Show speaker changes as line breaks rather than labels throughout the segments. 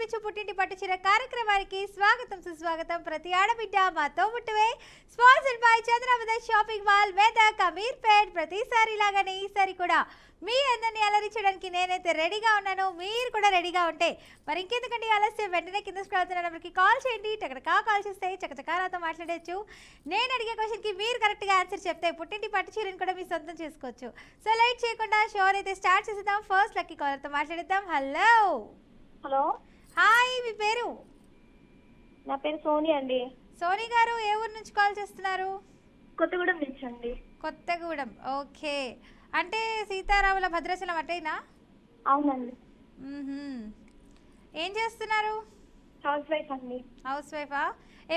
అలరించు పుట్టింటి పట్టుచీర కార్యక్రమానికి స్వాగతం సుస్వాగతం. ప్రతి ఆడబిడ్డ మాతో ముట్టువే. Sponsored by Chandramada shopping mall Medak Ameerpet. ప్రతిసారి లాగానే ఈసారి కూడా మీ అందరినీ అలరించడానికి నేనైతే రెడీగా ఉన్నాను. మీరు కూడా రెడీగా ఉంటే మరి ఇంకెందుకంటే ఆలస్యం, వెంటనే కింద స్క్రోల్ అవుతున్న నెంబర్కి కాల్ చేయండి. టకటకా కాల్ చేస్తే చకచకారాతో మాట్లాడచ్చు. నేను అడిగే క్వశ్చన్కి మీరు కరెక్ట్గా ఆన్సర్ చెప్తే పుట్టింటి పట్టుచీరని కూడా మీ సొంతం చేసుకోవచ్చు. సో లైట్ చేయకుండా షోర్ అయితే స్టార్ట్ చేసేద్దాం. ఫస్ట్ లక్కీ కాలర్తో మాట్లాడేద్దాం. హలో
హలో,
హాయ్, మీ పేరు?
నా పేరు సోని అండి.
సోని గారు, ఏ ఊరు నుంచి కాల్ చేస్తున్నారు?
కొత్తగూడెం నుంచి అండి.
కొత్తగూడెం, ఓకే. అంటే సీతారాముల భద్రాచలం అటేనా?
అవునండి.
ఏం చేస్తున్నారు?
హౌస్ వైఫ్ అండి.
హౌస్ వైఫా?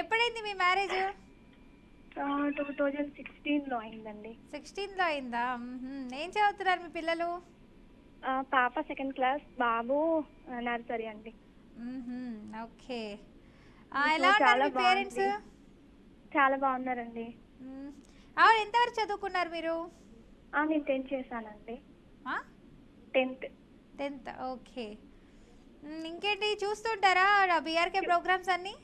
ఎప్పుడైంది మీ మ్యారేజ్?
2016లో అయిందండి.
16లో అయిందా? ఏం చదువుతున్నారు మీ పిల్లలు?
పాప 2nd క్లాస్, బాబు నర్సరీ అండి.
ఓకే. ఎలా ఉన్నారు మీ పేరెంట్స్?
చాలా బాగున్నారండి.
అవును, ఎంతవరకు చదువుకున్నారు మీరు?
నేను 10th చేశానండి. 10th.
ఓకే. ఇంకేంటి, చూస్తుంటారా బీఆర్కే ప్రోగ్రామ్స్ అన్నీ?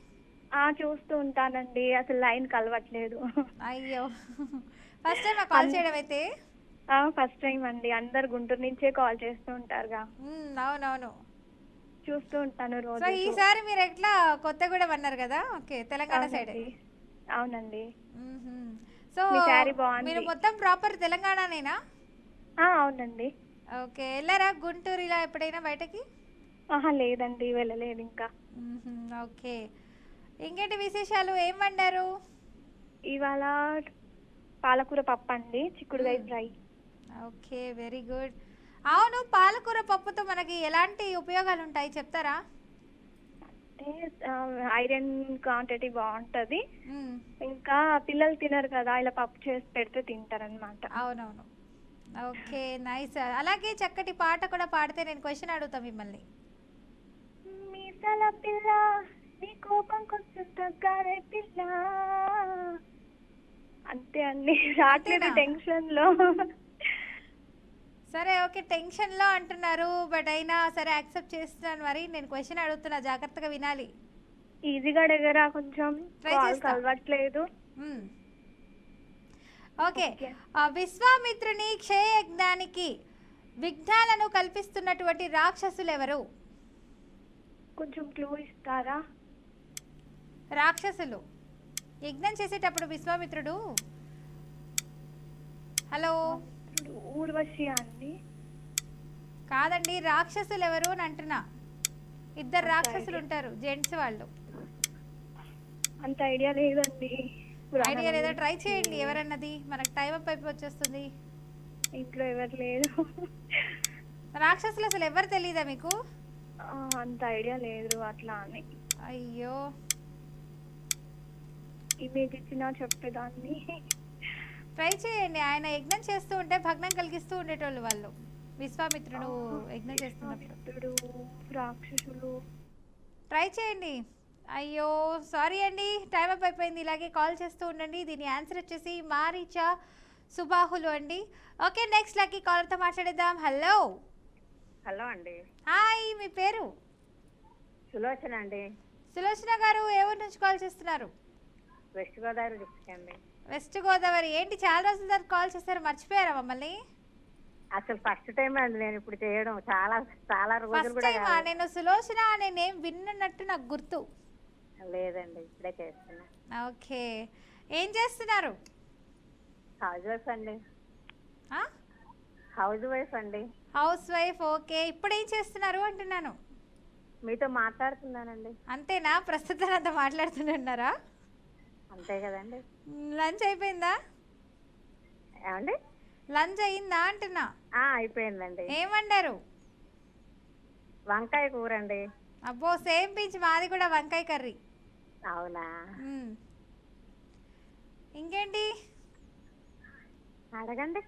చూస్తూ ఉంటానండి. అసలు లైన్ కలవట్లేదు.
అయ్యో, ఫస్ట్ టైం కాల్ చేయడం అయితే?
ఫస్ట్ టైం అండి. అందరు గుంటూరు నుంచే కాల్ చేస్తూ ఉంటారుగా.
అవునవును,
చూస్తూ ఉంటాను రోజు.
సో ఈసారి మీరు ఎట్లా కొత్తగూడెం అన్నారు కదా? Okay, Telangana side.
అవునండి.
సో
బాగుంది.
మీరు మొత్తం ప్రాపర్ తెలంగాణనేనా?
అవునండి.
ఓకే, వెళ్ళారా గుంటూరు ఇలా ఎప్పుడైనా బయటకి?
లేదండి, వెళ్ళలేదు ఇంకా.
ఓకే, ఇంకేంటి విశేషాలు? ఏం వండారు
ఇవాళ? పాలకూర పప్పు అండి, చిక్కుడుకాయ ఫ్రై.
Okay, very good. అవును, పాలకూర పప్పుతో మనకి ఎలాంటి ఉపయోగాలు ఉంటాయి చెప్తారా?
అంటే ఐరన్ క్వాంటిటీ బాగుంటది. ఇంకా పిల్లలు తినరు కదా, ఇలా పప్పు చేసి పెడితే తింటారనమాట.
అవునవును, ఓకే, నైస్. అలాగే చక్కటి పాట కూడా పాడితే నేను క్వశ్చన్ అడుగుతా మిమ్మల్ని.
మీసాల పిల్ల, నీ కోపం కొంచెం తగ్గారే పిల్ల. అంతే అండి, రాట్లేదు టెన్షన్ లో.
సరే, ఓకే, టెన్షన్లో అంటున్నారు, బట్ అయినా సరే యాక్సెప్ట్ చేస్తున్నాను. మరి నేను క్వశ్చన్ అడుగుతున్నా, జాగ్రత్తగా వినాలి.
ఈజీగా అడగరా, కొంచెం కలవట్లేదు.
ఓకే, విశ్వామిత్రుని క్షయయజ్ఞానికి విఘ్నాలను కల్పిస్తున్నటువంటి రాక్షసులు ఎవరు?
కొంచెం క్లూ ఇస్తారా?
రాక్షసులు యజ్ఞం చేసేటప్పుడు విశ్వామిత్రుడు, హలో,
ఊర్వశి అండి?
కాదండి, రాక్షసులు ఎవరు అని అంటున్నా. ఇద్దరు రాక్షసులు ఉంటారు, జెంట్స్ వాళ్ళు.
అంత ఐడియా లేదండి.
ఐడియా లేదా? ట్రై చేయండి. ఎవరన్నది? మనకు టైం అప్ అయిపోయి వచ్చేస్తుంది.
ఇంట్లో ఎవరు లేదు.
రాక్షసులు అసలు ఎవరు తెలీదా మీకు?
అంత ఐడియా లేదు అట్లా అని.
అయ్యో,
ఇమేజ్ ఇచ్చినా చెప్పేదాన్ని.
ట్రై చేయండి. ఆయన యజ్ఞం చేస్తూ ఉంటే భగ్నం కలిగిస్తూ ఉండేటోళ్ళు వాళ్ళు, విశ్వామిత్రుడు యజ్ఞం చేస్తున్నప్పుడు.
రాక్షసులు,
ట్రై చేయండి. అయ్యో, సారీ అండి, టైం అప్ అయిపోయింది. ఇలాగే కాల్ చేస్తూ ఉండండి. దీని ఆన్సర్ వచ్చేసి మారీచా సుబాహులు అండి. ఓకే, నెక్స్ట్ లక్కీ కాలర్తో మాట్లాడేద్దాం. హలో.
హలో అండి.
హాయ్, మీ పేరు?
సులోచన అండి.
సులోచన గారు, ఏ ఊరు నుంచి కాల్ చేస్తున్నారు?
వెస్ట్ గోదావరి డిస్ట్రిక్ట్ అండి.
వెస్ట్ గోదావరి. ఏంటి చాలా రోజుల తర్వాత కాల్ చేశారు, మర్చిపోయారా మమ్మల్ని?
అసలు ఫస్ట్ టైం అండి నేను ఇప్పుడు చేయడం. చాలా చాలా రోజులు కూడా కాదు.
నేను సులోచన అనే నేమ్ విన్నట్టు నాకు గుర్తు
లేదండి, ఇప్పుడే చేస్తున్నా.
ఓకే, ఏం చేస్తున్నారు?
హౌస్ వైఫ్ అండి. హౌస్ వైఫ్ అండి.
House wife, okay. ఇప్పుడు ఏం చేస్తున్నారు అంటున్నాను?
మీతో మాట్లాడుతున్నానండి.
అంతేనా? ప్రస్తుతం అంతా మాట్లాడుతున్నారా?
అంతే కదండి.
లంచ్ అయిపోయిందా?
ఏమండి,
లంచ్ అయిందా అంటున్నా.
అయిపోయిందండి.
ఏం వండారు?
వంకాయ కూర అండి.
అబ్బో, సేమ్ పించ్, మాది కూడా వంకాయ కర్రీ.
అవునా?
ఇంకేంటి
అడగండి.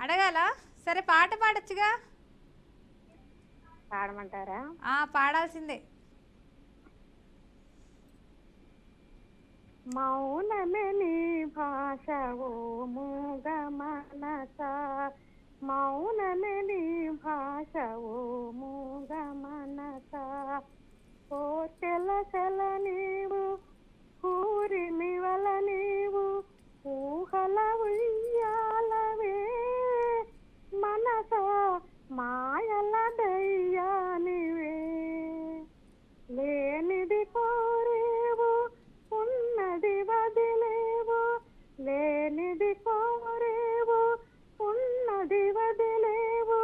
అడగాల? సరే, పాట పాడొచ్చుగా.
పాడమంటారా?
పాడాల్సిందే.
మౌనమే నీ భాష ఓ మూగ మనస, మౌనమే నీ భాష ఓ మూగ మనస, ఓ చెల నీవు ఊరిమివల నీవు ఊహల ఉయ్యాలవే మనస మాయల దయ్యానివే లేనిది కోరేవు ఉన్నది వదిలేవు లేనిది కోరేవు ఉన్నది వదిలేవు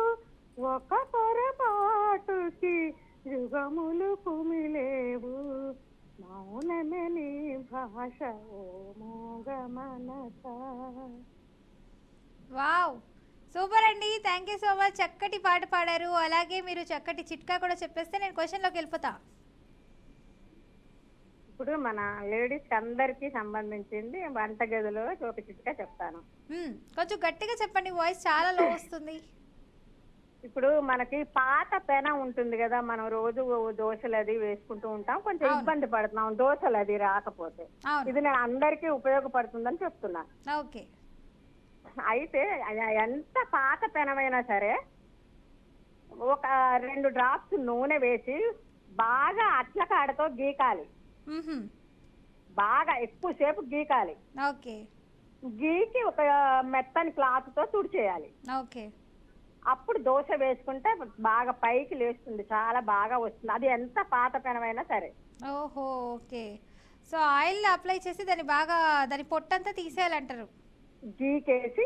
ఒక పొరపాటుకి యుగములు కుమిలేవు మౌనమే నీ భాష ఓ మోగ మనస.
వావ్, సూపర్ అండి. Thank you so much. చక్కటి పాట పాడారు. అలాగే మీరు చక్కటి చిట్కా కూడా చెప్పేస్తే నేను క్వశ్చన్లోకి వెళ్ళిపోతా.
ఇప్పుడు మన లేడీస్ అందరికి సంబంధించింది వంటగదిలో ఒక చిట్కా చెప్తాను.
కొంచెం గట్టిగా చెప్పండి, వాయిస్ చాలా లో వస్తుంది.
ఇప్పుడు మనకి పాత పెన ఉంటుంది కదా, మనం రోజు దోశలు అది వేసుకుంటూ ఉంటాం, కొంచెం ఇబ్బంది పడుతున్నాం దోశలు అది రాకపోతే. ఇది నేను అందరికీ ఉపయోగపడుతుందని చెప్తున్నా.
ఓకే.
అయితే ఎంత పాత పెనమైనా సరే ఒక 2 డ్రాప్స్ నూనె వేసి బాగా అట్ల కాడతో గీకాలి. బాగా ఎక్కువసేపు గీకాలి.
ఓకే.
గీకి ఒక మెత్తని క్లాత్ తో తుడిచేయాలి.
ఓకే.
అప్పుడు దోశ వేసుకుంటే బాగా పైకి లేస్తుంది, చాలా బాగా వస్తుంది. అది ఎంత పాత పెనమైనా సరే.
ఓహో, ఓకే. సో ఆయిల్ అప్లై చేసి దాని పొట్టంతా తీసేయాలంటారు.
గీకేసి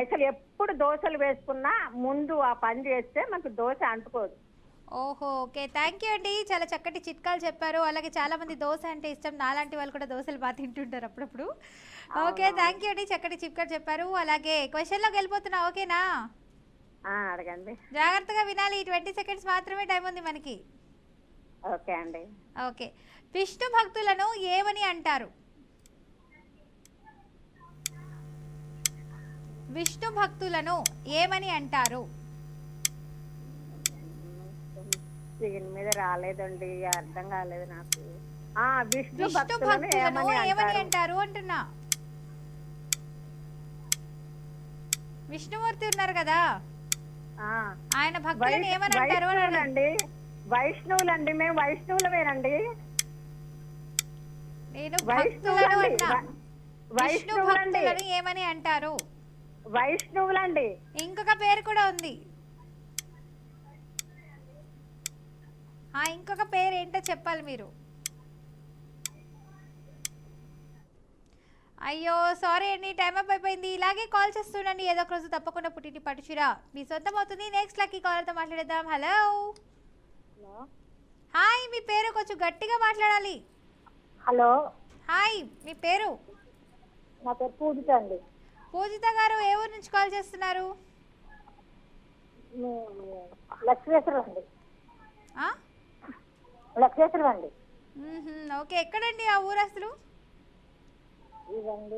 అసలు ఎప్పుడు దోశలు వేసుకున్నా ముందు ఆ పని చేస్తే మనకు దోశ అంటుకోదు.
ఓహో, ఓకే. థ్యాంక్ యూ అండి. చాలా చక్కటి చిట్కాలు చెప్పారు. అలాగే చాలా మంది దోశ అంటే ఇష్టం, నాలాంటి వాళ్ళు కూడా దోశలు బాగా తింటుంటారు అప్పుడప్పుడు. ఓకే, థ్యాంక్ యూ అండి. చక్కటి చిట్కాలు చెప్పారు. అలాగే క్వశ్చన్లోకి వెళ్ళిపోతున్నా, ఓకేనా?
అడగండి.
జాగ్రత్తగా వినాలి. 20 సెకండ్స్ మాత్రమే టైం ఉంది మనకి.
ఓకే అండి.
ఓకే. విష్ణు భక్తులను ఏమని అంటారు? విష్ణు భక్తులను ఏమని అంటారు?
దీని మీద రాలేదండి, అర్థం కాలేదు నాకు.
విష్ణు భక్తులను ఏమని అంటారు అంటున్నా. విష్ణుమూర్తి ఉన్నారు కదా, ఆయన భక్తులను ఏమని అంటారు
అండి? వైష్ణవులండి, మేము వైష్ణవులమేనండి.
నేను భక్తులను అన్నా. విష్ణు భక్తులను ఏమని అంటారు?
వైష్ణవులండి.
ఇంకొక పేరు కూడా ఉంది. ఇంకొక పేరు ఏంటో చెప్పాలి మీరు. అయ్యో, సారీ అండి, టైం అప్ అయిపోయింది. ఇలాగే కాల్ చేస్తుండండి, ఏదో ఒక రోజు తప్పకుండా పుట్టింటి పట్టుచురా మీ సొంతం అవుతుంది. నెక్స్ట్ లక్కీ కాలర్తో మాట్లాడేద్దాం. హలో, హాయ్, మీ పేరు కొంచెం గట్టిగా మాట్లాడాలి.
హలో,
హాయ్, మీ పేరు?
నా పేరు పూజిత అండి.
పూజిత గారు, ఏ ఊరు నుంచి కాల్ చేస్తున్నారు?
లక్ష్మేశ్వరం అండి. లక్ష్మేశ్వరం అండి.
ఓకే, ఎక్కడండి ఆ ఊరు అసలు?
ఇదండి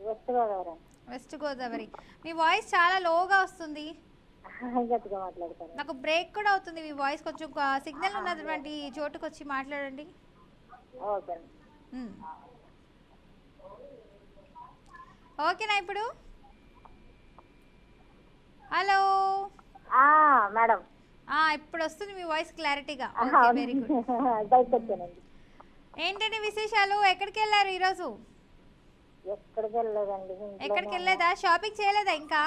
వెస్ట్ గోదావరి.
వెస్ట్ గోదావరి. మీ వాయిస్ చాలా లోగా వస్తుంది,
గట్టిగా మాట్లాడతాను.
నాకు బ్రేక్ కూడా అవుతుంది మీ వాయిస్. కొంచెం సిగ్నల్ ఉన్నటువంటి చోటుకు వచ్చి మాట్లాడండి.
ఓకే.
ఓకేనా ఇప్పుడు? హలో
మేడం,
ఇప్పుడు వస్తుంది మీ వాయిస్ క్లారిటీగా. Very good. ఏంటండి విశేషాలు? ఎక్కడికి వెళ్ళారు ఈరోజు?
ఎక్కడికి వెళ్ళలేదండి.
ఎక్కడికి వెళ్ళలేదా? షాపింగ్ చేయలేదా ఇంకా?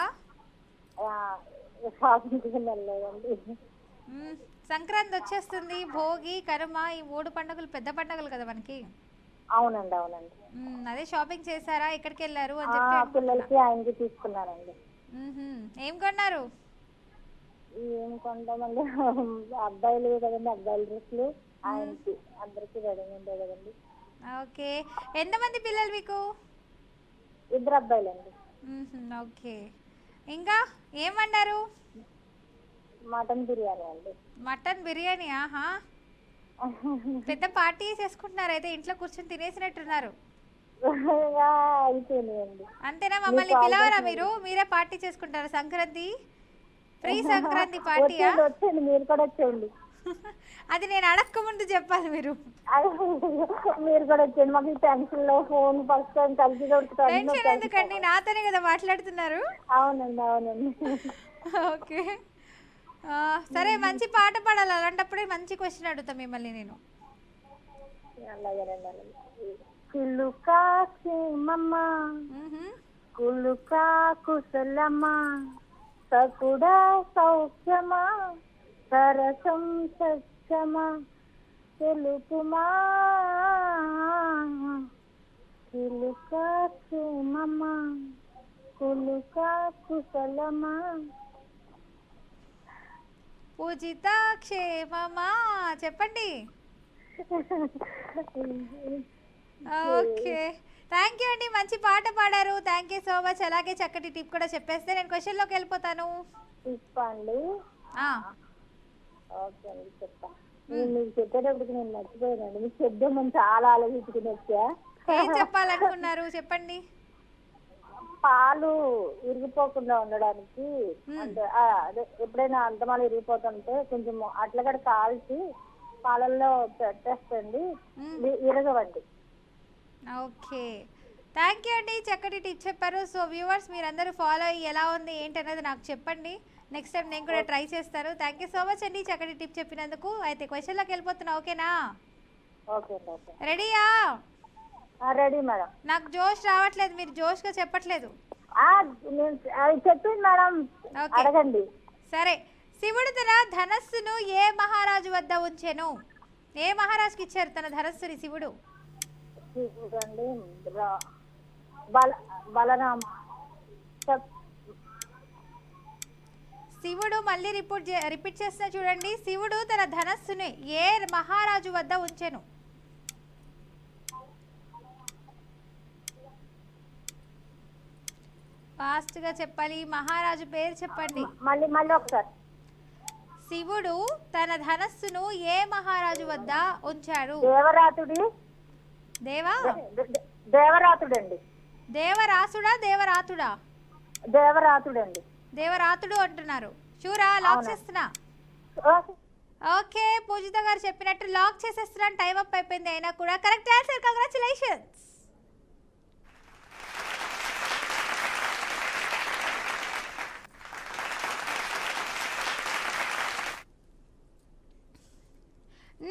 షాపింగ్ వెళ్ళలేదండి.
సంక్రాంతి వచ్చేస్తుంది, భోగి, కనుమ, ఈ 3 పండుగలు పెద్ద పండుగలు కదా మనకి.
అవునండి, అవునండి.
అదే షాపింగ్ చేశారా? ఎక్కడికి వెళ్ళారు అని
పిల్లలకి ఆయనకి తీసుకున్నారండి.
ఏం కొన్నారు?
ఏం కొంటామండి, అబ్బాయిలు కదండి, అబ్బాయిల డ్రెస్సులు ఆయనకి అందరికి రెడీ ఉంటాయి కదండి.
ఓకే. ఎంతమంది పిల్లలు మీకు?
2 అబ్బాయిలండి.
ఓకే. ఇంకా ఏం వండారు?
మటన్ బిర్యానీ అండి.
మటన్ బిర్యానీ. పెద్ద పార్టీ చేసుకుంటున్నారు అయితే, ఇంట్లో కూర్చొని తినేసినట్టున్నారు. అంతేనా? మమ్మల్ని పిలవరా మీరు? మీరే పార్టీ చేసుకుంటారా సంక్రాంతి? ప్రీ సంక్రాంతి పార్టీయా?
మీరు కూడా వచ్చేయండి.
అది నేను అడక్క ముందు చెప్పాలి మీరు.
మీరు కూడా వచ్చేయండి. మాకు టెన్షన్ లో ఫోన్ ఫస్ట్ టైం కలిసి దొరుకుతారు.
టెన్షన్ ఎందుకండి, నాతోనే కదా మాట్లాడుతున్నారు.
అవునండి, అవునండి.
ఓకే, సరే, మంచి పాట పాడాలి. అలాంటప్పుడే మంచి క్వశ్చన్ అడుగుతా మిమ్మల్ని నేను.
అలాగేనండి. చిలుక క్షేమమ్మ
మ్మ్హ్మ్.
కులుక కుశలమా సకుడా సౌఖ్యమా సరసం సత్యమా తెలుపుమా చిలుక క్షేమమా కులుక కుశలమా.
పూజిత క్షేమమా చెప్పండి. ఓకే, థ్యాంక్ యూ అండి, మంచి పాట పాడారు. Thank you so much. అలాగే చక్కటి టిప్ కూడా చెప్పేస్తే నేను క్వశ్చన్లోకి వెళ్ళిపోతాను.
చెప్పండి.
ఆ,
ఓకే అండి, చెప్తా. మీకు చెప్పేటప్పటికి నేను మర్చిపోయానండి. మీకు చెప్దామని చాలా ఆలోచించుకుని వచ్చా.
ఏం చెప్పాలనుకున్నారు చెప్పండి.
పాలు ఇరిగిపోకుండా ఉండడానికి అంటే అదే ఎప్పుడైనా అంతమాలు ఇరిగిపోతుంటే కొంచెం అట్లగడ కాల్చి పాలల్లో పెట్టేస్తండి, ఇరగవండి.
ఓకే, థ్యాంక్ యూ అండి, చక్కటి టిప్ చెప్పారు. సో వ్యూవర్స్ మీరందరూ ఫాలో అయ్యి ఎలా ఉంది ఏంటి అనేది నాకు చెప్పండి. నెక్స్ట్ టైం నేను కూడా ట్రై చేస్తాను. థ్యాంక్ యూ సో మచ్ అండి చక్కటి టిప్ చెప్పినందుకు. అయితే క్వశ్చన్లోకి వెళ్ళిపోతున్నా, ఓకేనా?
ఓకే ఓకే,
రెడీయా?
Ready madam.
నాకు జోష్ రావట్లేదు, మీరు జోష్గా చెప్పట్లేదు.
చెప్పింది మేడం, అడగండి.
సరే, శివుడు తన ధనస్సును ఏ మహారాజు వద్ద ఉంచెను? ఏ మహారాజుకి ఇచ్చారు తన ధనస్సుని శివుడు?
బలరామ.
శివుడు మళ్ళీ రిపీట్ చేస్తున్నా చూడండి. శివుడు తన ధనస్సుని ఏ మహారాజు వద్ద ఉంచెను? ఫాస్ట్ గా చెప్పాలి, మహారాజు పేరు చెప్పండి.
మళ్ళీ ఒకసారి.
శివుడు తన ధనస్సును ఏ మహారాజు వద్ద ఉంచాడు?
దేవరాతుడి. దేవరాతుడండి.
దేవరాసుడా దేవరాతుడా?
దేవరాతుడండి.
దేవరాతుడు అంటున్నారు. షూరా? లాక్ చేస్తున్నా. ఓకే, పూజిత గారు చెప్పినట్టు లాక్ చేసేస్తున్నాను. టైం అప్ అయిపోయింది, అయినా కూడా correct answer. Congratulations.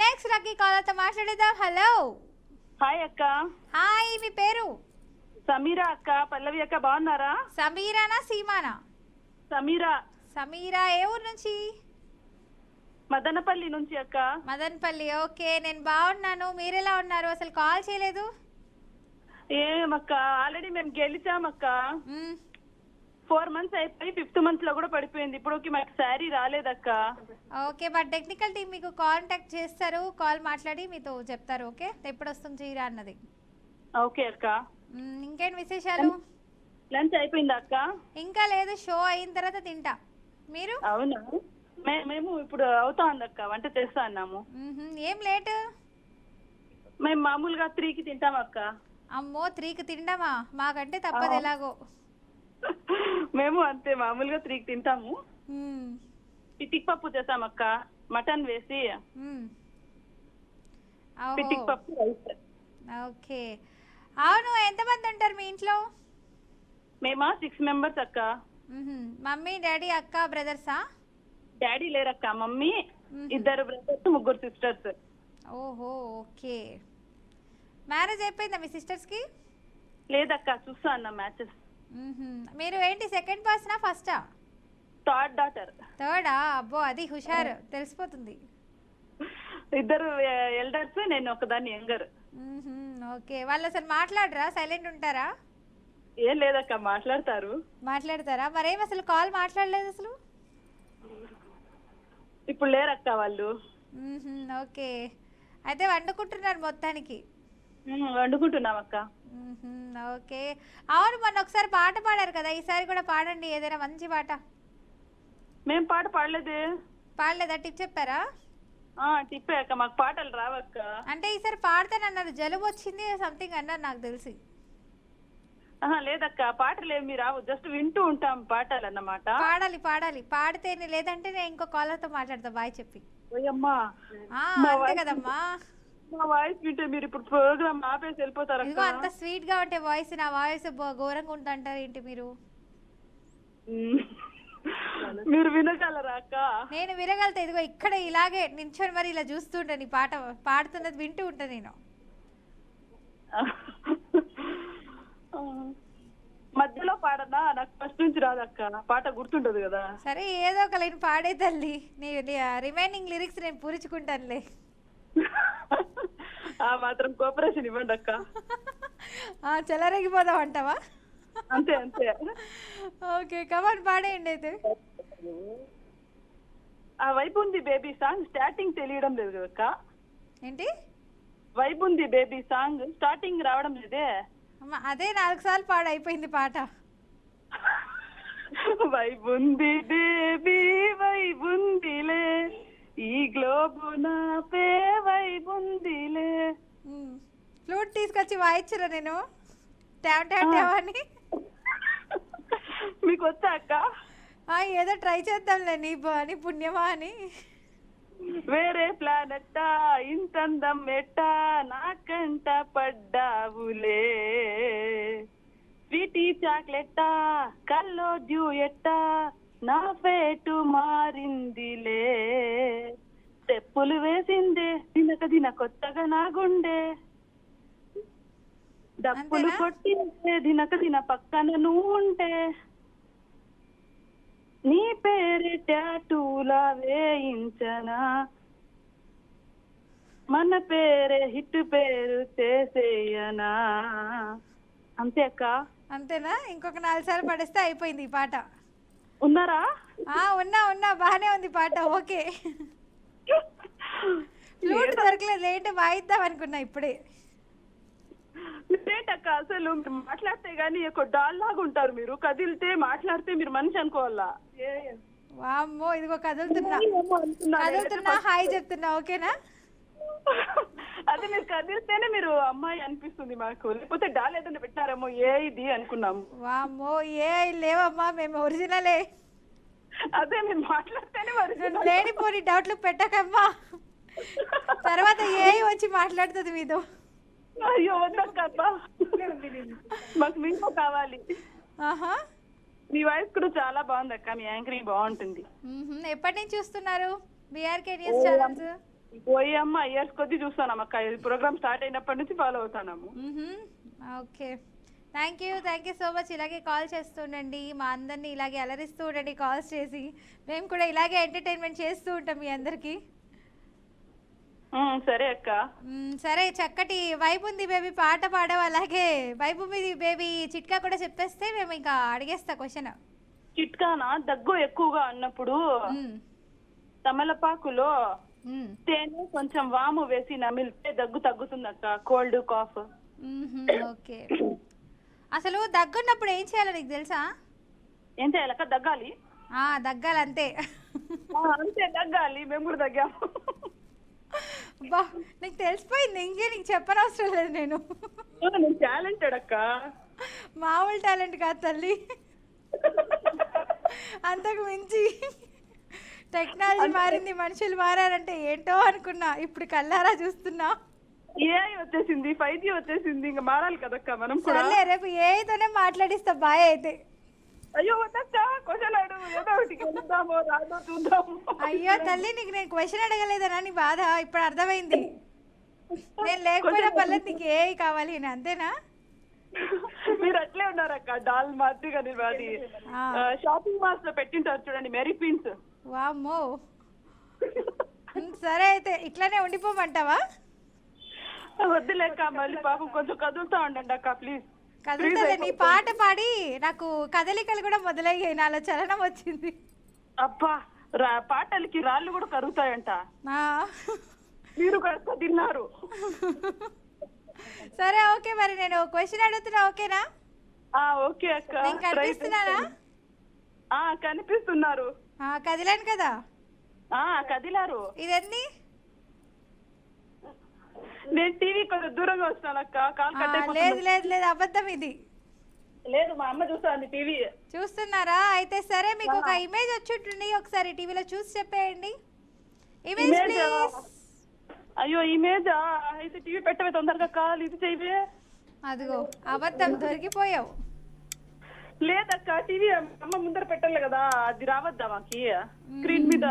Next lucky కాలర్తో మాట్లాడేద్దాం. హలో.
హాయ్ అక్క.
హాయ్, మీ పేరు?
సమీరా అక్క. పల్లవి అక్క బాగున్నారా?
సమీరానా సీమానా?
సమీరా.
సమీరా ఏ ఊరు నుంచి?
మదనపల్లి నుంచి అక్క.
మదనపల్లి. ఓకే, నేను బాగున్నాను. మీరెలా ఉన్నారు? అసలు కాల్ చేయలేదు.
ఏమక్క, ఆల్రెడీ మేము గెలిచామక్క. 4 months అయిపోయి 5th month లో కూడా పడిపోయింది. ఇప్పుడు మాకు శారీ రాలేదక్క.
ఓకే, బట్ టెక్నికల్ టీం మీకు కాంటాక్ట్ చేస్తారు, కాల్ మాట్లాడి మీతో చెప్తారు. ఓకే, ఎప్పుడు వస్తుంది చీర అన్నది.
ఓకే అక్క.
ఇంకేంటి విశేషాలు?
లంచ్ అయిపోయిందా అక్క?
ఇంకా లేదు, షో అయిన తర్వాత తింటా. మీరు?
అవునా, మేము ఇప్పుడు అవుతా ఉందక్క, వంట చేస్తా అన్నాము.
ఏం లేట్?
మేము మామూలుగా 3కి తింటాం అక్క.
అమ్మో, 3కి తింటామా? మాకంటే తప్పదు ఎలాగో.
మేము అంతే, మామూలుగా 3కి తింటాము. పిటిక్ పప్పు చేసామక్క, మటన్ వేసి పిటిక్ పప్పు రైస్.
ఓకే, అవును. ఎంతమంది ఉంటారు మీ ఇంట్లో?
మేమా 6 members అక్క.
మమ్మీ, డాడీ, అక్క, బ్రదర్సా?
డాడీ లేరక్క, మమ్మీ, 2 brothers, 3 sisters.
ఓహో, ఓకే. మ్యారేజ్ అయిపోయిందా మీ సిస్టర్స్కి?
లేదక్క, చూస్తా అన్న మ్యాచెస్.
మీరు ఏంటి, సెకండ్ పర్సనా ఫస్టా?
Third daughter.
థర్డా? అబ్బో, అది హుషారు, తెలిసిపోతుంది.
2 ఎల్డర్స్, నేను ఒకదాన్ని యంగర్.
ఓకే, వాళ్ళు అసలు మాట్లాడరా? సైలెంట్ ఉంటారా?
ఏం లేదక్క, మాట్లాడతారు.
మాట్లాడతారా? మరేం అసలు కాల్ మాట్లాడలేదు అసలు?
ఇప్పుడు లేరక్క వాళ్ళు.
ఓకే, అయితే వండుకుంటున్నారు మొత్తానికి.
వండుకుంటున్నాం అక్క.
ఓకే, అవును, మొన్న ఒకసారి పాట పాడారు కదా, ఈసారి కూడా పాడండి ఏదైనా మంచి పాట.
మేం పాట పాడలేదే.
పాడలేదా? టిప్ చెప్పారా?
టిప్పే అక్క, మాకు పాటలు రావక్క.
అంటే ఈసారి పాడతానన్నారు, జలుబు వచ్చింది సంథింగ్ అన్నారు నాకు తెలిసి.
లేదక్క, పాటలు ఏమి రావు, జస్ట్ వింటూ ఉంటాం పాటలు అన్నమాట.
పాడాలి పాడాలి, పాడితేనే, లేదంటే నేను ఇంకో కాలర్తో మాట్లాడతా బాయ్ చెప్పి. అంతే కదమ్మా,
మా వాయిస్ వింటే మీరు ఇప్పుడు ప్రోగ్రామ్ ఆపేసి వెళ్ళిపోతారు.
ఇదిగో అంత స్వీట్ గా ఉంటే వాయిస్, నా వాయిస్ ఘోరంగా ఉంటుంటారు ఏంటి మీరు?
మీరు వినగలరా అక్క?
నేను వినగలుగుతా. ఇదిగో ఇక్కడ ఇలాగే నించొని మరి ఇలా చూస్తుంటా, నీ పాట పాడుతున్నది వింటూ ఉంటా నేను.
మధ్యలో పాడనా? నాకు ఫస్ట్ నుంచి రాదక్క, పాట గుర్తుంటది కదా.
సరే ఏదో ఒక లైన్ పాడే తల్లి, నీ రిమైనింగ్ లిరిక్స్ నేను పూరించుకుంటానులే.
ఆ మాత్రం కోఆపరేషన్ ఇవ్వండి అక్క.
చెలరేగిపోదాం అంటావా?
అంతే అంతే.
ఓకే కమాన్ పాడేయండి అయితే.
ఆ వైబ్ ఉంది బేబీ సాంగ్ స్టార్టింగ్ తెలియడం లేదు కదక్క.
ఏంటి
వైబ్ ఉంది బేబీ సాంగ్ స్టార్టింగ్ రావడం లేదే.
అమ్మ అదే 4 సార్లు పాడు అయిపోయింది పాట.
వైబ్ ఉంది బేబీ వైబ్ ఉందిలే, ఈ గ్లోబు నాపే వైబ్ ఉందిలే.
ఫ్లూట్ తీసుకొచ్చి వాయించరా నేను ట్యావ్ ట్యావ్ ట్యావ్ అని?
మీకు వచ్చా అక్క?
ఏదో ట్రై చేద్దాంలే, నీ నీ పుణ్యమా అని.
వేరే ప్లానెట్టా ఇంతందం ఎట్టా నాకంట పడ్డావులే, స్వీటీ చాక్లెట్టా కల్లో డ్యూయెట్టా నా పేటు మారిందిలే, తెప్పులు వేసిందే దినక దిన కొత్తగా నా గుండె, డప్పులు కొట్టిందే దినక దిన పక్కన నువ్వు ఉంటే, నీ పేరు టాటూలా వేయించనా, మన పేరే హిట్ పేరు చేసేయనా. అంతే అక్క.
అంతేనా? ఇంకొక 4 సార్లు పడేస్తే అయిపోయింది ఈ పాట.
ఉన్నారా?
ఉన్నా బాగానే ఉంది పాట. ఓకే ఫ్లూట్ దొరకలేదు, ఏంటి వాయిద్దాం అనుకున్నా ఇప్పుడే.
లేటక్క, అసలు మీరు మాట్లాడితే గానీ ఒక డాల్ లాగా ఉంటారు మీరు, కదిలితే మాట్లాడితే మీరు మనిషి అనుకోవాలా.
వామ్మో ఇదిగో కదులుతున్నా హాయ్ చెప్తున్నా. ఓకేనా?
అదే మీరు కదిలితేనే మీరు అమ్మాయి అనిపిస్తుంది మాకు, లేకపోతే డాల్ ఏదైనా పెట్టారేమో ఏ ఇది అనుకున్నాము.
వామ్మో ఏ లేవమ్మా, మేము ఒరిజినలే.
అదే మీరు మాట్లాడితేనే
లేనిపోని డౌట్లు పెట్టకమ్మా, తర్వాత ఏ వచ్చి మాట్లాడుతుంది మీతో.
అయ్యో వద్దక్క, మాకు మీకు కావాలి. మీ వాయిస్ కూడా చాలా బాగుంది అక్క, మీ యాంకరింగ్ బాగుంటుంది.
ఎప్పటి నుంచి చూస్తున్నారు బీఆర్కే న్యూస్ ఛానల్స్?
పోయమ్మ ఇయర్స్ కొద్ది చూస్తాం అక్క, ప్రోగ్రామ్ స్టార్ట్ అయినప్పటి నుంచి ఫాలో అవుతాము.
Okay thank you so much. ఇలాగే కాల్ చేస్తుండండి, మా అందరినీ ఇలాగే అలరిస్తూ ఉండండి కాల్స్ చేసి, మేము కూడా ఇలాగే ఎంటర్టైన్మెంట్ చేస్తూ ఉంటాం మీ అందరికీ.
సరే అక్క.
సరే చక్కటి వైబ్ ఉంది బేబీ పాట పాడవు, అలాగే వైబ్ ఉంది బేబీ చిట్కా కూడా చెప్పేస్తే మేము ఇంకా అడిగేస్తా క్వశ్చన్.
చిట్కానా? దగ్గు ఎక్కువగా అన్నప్పుడు తమలపాకులో తేనె కొంచెం వాము వేసి నమిలితే దగ్గు తగ్గుతుంది అక్క, కోల్డ్ కాఫ్.
ఓకే అసలు దగ్గున్నప్పుడు ఏం చేయాలో నీకు తెలుసా?
ఏం చేయాలక్క? దగ్గాలి.
దగ్గాలి అంతే.
అంతే దగ్గాలి, మేము కూడా దగ్గాము.
బా నీకు తెలిసిపోయింది, ఇంకే నీకు చెప్పనవసరం లేదు. నేను
టాలెంటెడ్ అక్క,
మామూలు టాలెంట్ కాదు తల్లి, అంతకు మించి. టెక్నాలజీ మారింది, మనుషులు మారారంటే ఏంటో అనుకున్నా, ఇప్పుడు కల్లారా చూస్తున్నా.
ఏఐ వచ్చేసింది, 5G వచ్చేసింది, ఇంకా మారాలి కదక్క మనం కూడా.
రేపు ఏఐతోనే మాట్లాడిస్తా బాయ్ అయితే.
అయ్యో వద్దక్క, క్వశ్చన్ అడుగు, ఏదో ఒకటి గెలుద్దామో రాదో చూద్దాము.
అయ్యో తల్లి నీకు నేను క్వశ్చన్ అడగలేదనా నీ బాధ ఇప్పుడు అర్థమైంది. నేను లేకపోయినా పర్లేదు, నీకు ఏఐ కావాలి అంతేనా?
మీరు అట్లే ఉన్నారక్క, డాల్ మాదిరిగా. అది షాపింగ్ మాల్స్ లో పెట్టింటారు చూడండి, మెరీ పిన్స్.
వామ్మో సరే అయితే ఇట్లానే ఉండిపోమంటావా?
వద్దులేక, మళ్ళీ పాపం కొంచెం కదులుతా ఉండండి అక్క ప్లీజ్.
కదులుతుంది, నీ పాట పాడి నాకు కదలికలు కూడా మొదలయ్యాయి, నాలో చలనం వచ్చింది.
అబ్బా పాటలకి రాళ్ళు కూడా కరుగుతాయంట, మీరు కూడా తిన్నారు.
సరే ఓకే మరి నేను క్వశ్చన్ అడుగుతున్నా, ఓకేనా?
ఓకే అక్క.
నేను కనిపిస్తున్నానా?
కనిపిస్తున్నారు.
కదిలాను కదా?
కదిలారు.
ఇదెంది?
నేను టీవీ కొంచెం దూరంగా వస్తాను అక్క, కాల్ కట్ అయిపోతుంది.
లేదు లేదు లేదు అబద్ధం ఇది.
లేదు మా అమ్మ చూస్తాంది టీవీ.
చూస్తున్నారా? అయితే సరే మీకు ఒక ఇమేజ్ వచ్చి ఉంటుంది, ఒకసారి టీవీలో చూసి చెప్పేయండి. Image please.
అయ్యో ఇమేజ్ అయితే టీవీ పెట్టవే తొందరగా, కాల్ ఇది చేయవే.
అదిగో అబద్ధం, దొరికిపోయావు.
లేదక్క, టీవీ అమ్మ ముందర పెట్టాలి కదా, అది రావద్దా మాకి? స్క్రీన్ మీద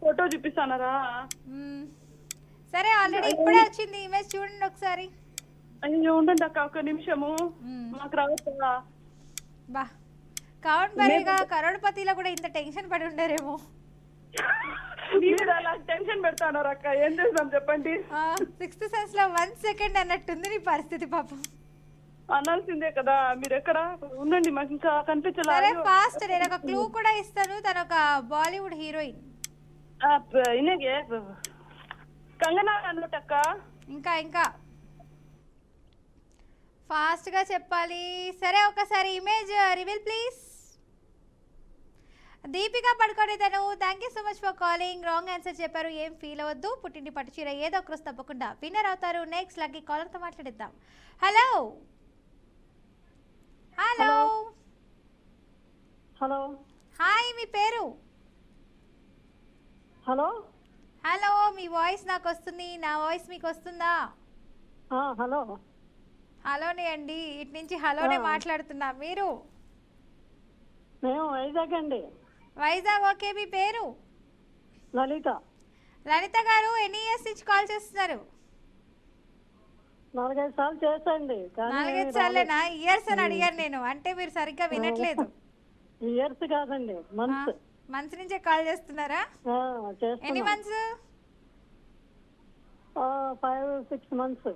ఫోటో చూపిస్తానరా?
సరే ఆల్రెడీ ఇప్పుడే వచ్చింది ఇమేజ్, చూడండి ఒకసారి.
అయ్యో ఉండండి అక్క ఒక నిమిషము.
మ్మ్.
మాకు రావచ్చా?
బా కౌంట్ బరేగా కరోడ్పతిలో కూడా ఇంత టెన్షన్ పడి ఉండరేమో.
మీరు అలా టెన్షన్ పెడతాన్నారు అక్క, ఏం చేద్దాం చెప్పండి.
సిక్స్త్ సెన్స్ లో 1 సెకండ్ అన్నట్టుంది నీ పరిస్థితి పాపం.
అనాల్సిందే కదా. మీరు ఎక్కడ ఉండండి, మాకు ఇంకా కనిపించలే.
సరే ఫాస్ట్, నేను ఒక క్లూ కూడా ఇస్తాను. తను ఒక బాలీవుడ్ హీరోయిన్.
ఇన్నగే కంగనా అన్నట్టు అక్క.
ఇంకా ఇంకా ఫాస్ట్ గా చెప్పాలి. సరే ఒకసారి ఇమేజ్ రివీల్ ప్లీజ్. దీపికా పడుకోండి తను. Thank you so much for calling. Wrong answer చెప్పారు, ఏం ఫీల్ అవ్వద్దు. పుట్టింటి పట్టు చీర ఏదో ఒక రోజు తప్పకుండా విన్నర్ అవుతారు. నెక్స్ట్ లక్కీ కాలర్తో మాట్లాడిద్దాం. హలో హలో
హలో
హాయ్, మీ పేరు?
హలో
హలో, మీ వాయిస్ నాకు వస్తుంది, నా వాయిస్ మీకు వస్తుందా?
హలో
హలోనే అండి, ఇటు నుంచి హలోనే మాట్లాడుతున్నా. మీరు?
మేము వైజాగ్ అండి.
వైజాగ్, ఓకే. మీ పేరు?
లలిత.
లలిత గారు ఎన్ని ఇయర్స్ నుంచి కాల్ చేస్తున్నారు?
4-5 సార్లు చేసండి.
4-5 సార్లేనా? ఇయర్స్ అని అడిగాను నేను, అంటే మీరు సరిగ్గా వినట్లేదు.
ఇయర్స్ కాదండి, మంత్స్.
మంత్స్ నుంచే కాల్ చేస్తున్నారా? ఎన్ని మంత్స్?
5-6 మంత్స్.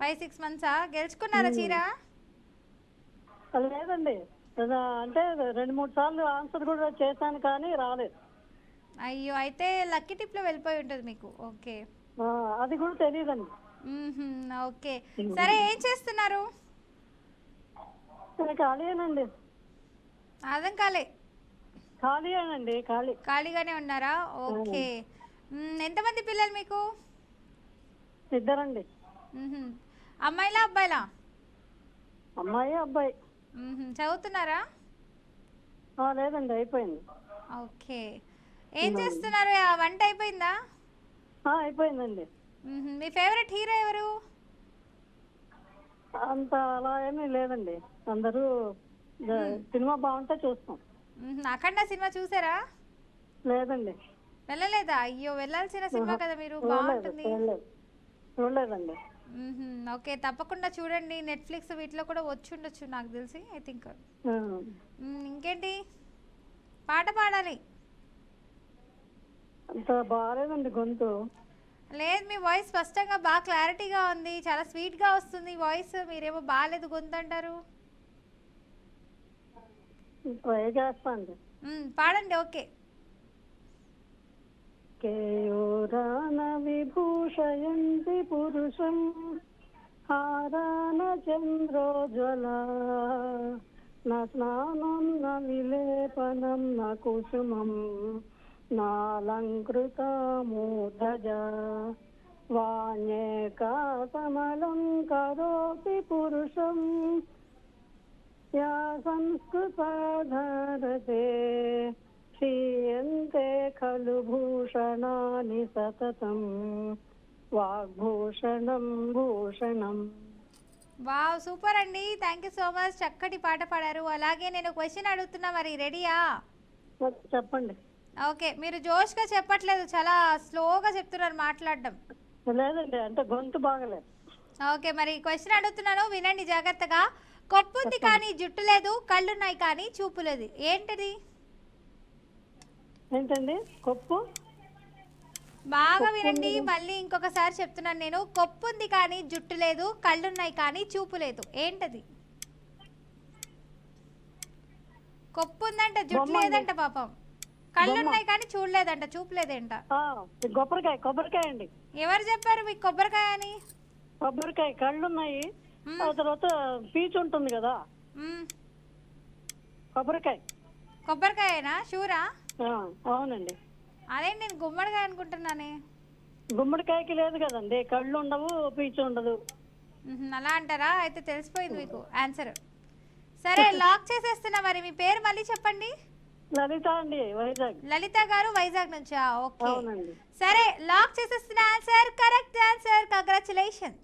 5-6 మంత్సా? గెలుచుకున్నారా చీర?
లేదండి, అంటే 2-3 సార్లు ఆన్సర్ కూడా చేశాను కానీ రాలేదు.
అయ్యో, అయితే లక్కీ టిప్ లో వెళ్ళిపోయి ఉంటుంది మీకు. ఓకే,
అది కూడా తెలియదండి.
ఓకే. సరే ఏం చేస్తున్నారు?
ఖాళీయేనండి.
అర్థం కాలే.
ఖాళీయేనండి,
ఖాళీగానే ఉన్నారా? ఓకే. ఎంతమంది పిల్లలు మీకు?
2 అండి.
అమ్మాయిలా అబ్బాయిలా?
అమ్మాయి అబ్బాయి.
చదువుతున్నారా?
లేదండి, అయిపోయింది.
ఓకే. ఏం చేస్తున్నారు? వంట అయిపోయిందా?
అయిపోయిందండి.
మీ ఫేవరెట్ హీరో ఎవరు?
అంత అలా ఏమీ లేదండి, అందరూ సినిమా బాగుంటే చూస్తాం.
అఖండ సినిమా చూసారా?
లేదండి.
వెళ్ళలేదా? అయ్యో, వెళ్ళాల్సిన సినిమా కదా మీరు, బాగుంటుంది.
చూడలేదండి.
ఓకే, తప్పకుండా చూడండి. నెట్ఫ్లిక్స్ వీటిలో కూడా వచ్చి ఉండొచ్చు నాకు తెలిసి, ఐ థింక్. ఇంకేంటి, పాట పాడాలి.
అంత బాగాలేదండి గొంతు.
లేదు, మీ వాయిస్ స్పష్టంగా బాగా క్లారిటీగా ఉంది, చాలా స్వీట్గా వస్తుంది వాయిస్. మీరేమో బాగాలేదు గొంతు అంటారు.
ట్రై చేస్తాండి.
పాడండి. ఓకే.
కేయూరాన విభూషయంతి పురుషం హారాన చంద్రోజ్వల న స్నానం న విలేపనం న కుసుమం నాలంకృత మూర్ధజ వాణ్యేకా సమలం కరోతి పురుషం యా సంస్కృతాధారతే క్షీయంతే ఖలు భూషణాని సతతం వాగ్భూషణం భూషణం.
వావ్, సూపర్ అండి. Thank you so much. చక్కటి పాట పాడారు. అలాగే నేను క్వశ్చన్ అడుగుతున్నా, మరి రెడీయా?
చెప్పండి.
ఓకే, మీరు జోష్గా చెప్పట్లేదు, చాలా స్లోగా చెప్తున్నారు మాట్లాడడం.
లేదండి, అంటే గొంతు బాగలేదు.
ఓకే, మరి క్వశ్చన్ అడుగుతున్నాను, వినండి జాగ్రత్తగా. కొప్పుంది కానీ జుట్టు లేదు, కళ్ళున్నాయి కానీ చూపు లేదు, ఏంటిది?
ఏంటండి? కొప్పు.
బాగా వినండి, మళ్ళీ ఇంకొకసారి చెప్తున్నాను నేను. కొప్పుంది కానీ జుట్టు లేదు, కళ్ళున్నాయి కానీ చూపు లేదు, ఏంటది? కొప్పుందంట, జుట్టు లేదంట పాపం. కళ్ళున్నాయి కానీ చూడలేదంట, చూపు లేదంట.
కొబ్బరికాయ అండి.
ఎవరు చెప్పారు మీకు కొబ్బరికాయ అని?
కొబ్బరికాయ కళ్ళున్నాయి, ఆ తర్వాత పీచు ఉంటుంది కదా,
కొబ్బరికాయనా? షూరా?
అవునండి.
అదే నేను గుమ్మడికాయ అనుకుంటున్నానే.
గుమ్మడికాయకి లేదు కదండి, కళ్ళు ఉండవు, పీచు ఉండదు.
అలా అంటారా? అయితే తెలిసిపోయింది మీకు ఆన్సర్. సరే, లాక్ చేసేస్తున్నా. మరి మీ పేరు మళ్ళీ చెప్పండి.
లలిత అండి, వైజాగ్.
లలిత గారు వైజాగ్ నుంచా? ఓకే,
అవునండి.
సరే లాక్ చేసేస్తున్నా. Answer correct answer. కంగ్రాచులేషన్స్.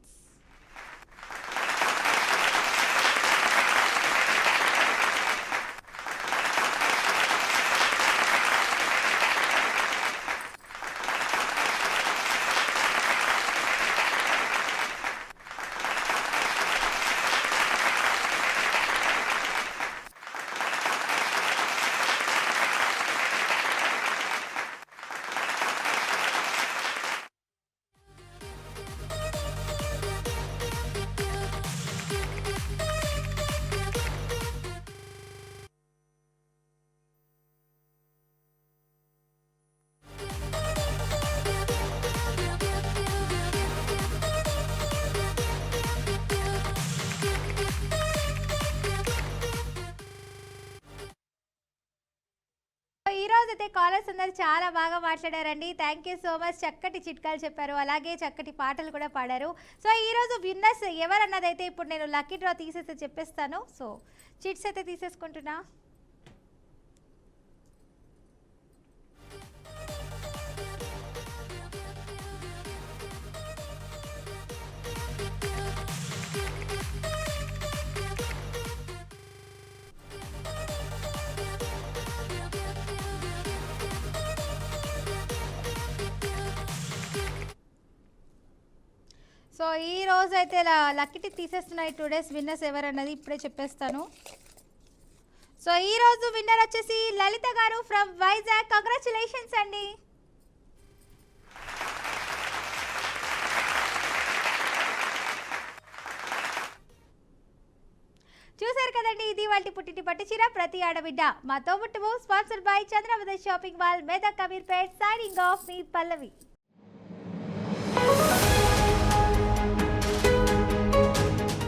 రోజు అయితే కాలర్స్ అందరు చాలా బాగా మాట్లాడారండి. Thank you so much. చక్కటి చిట్కాలు చెప్పారు, అలాగే చక్కటి పాటలు కూడా పాడారు. సో ఈ రోజు విన్నర్స్ ఎవరన్నదైతే ఇప్పుడు నేను లక్కీ డ్రా తీసేస్తే చెప్పేస్తాను. సో చిట్స్ అయితే తీసేసుకుంటున్నా. సో ఈ రోజు అయితే లక్కీ తీసేస్తున్నాయి. 2 డేస్ విన్నర్స్ ఎవరన్నది ఇప్పుడే చెప్పేస్తాను. సో ఈ రోజు విన్నర్ వచ్చేసి లలిత గారు ఫ్రమ్ వైజాగ్. కంగ్రాచులేషన్స్ అండి. చూసారు కదండి, ఇది వాళ్ళ పుట్టింటి పట్టుచీర ప్రతి ఆడబిడ్డ మా తోబుట్టువు. Sponsored by Chandravada shopping mall, Medak, Ameerpet. సైనింగ్ ఆఫ్ మీ పల్లవి.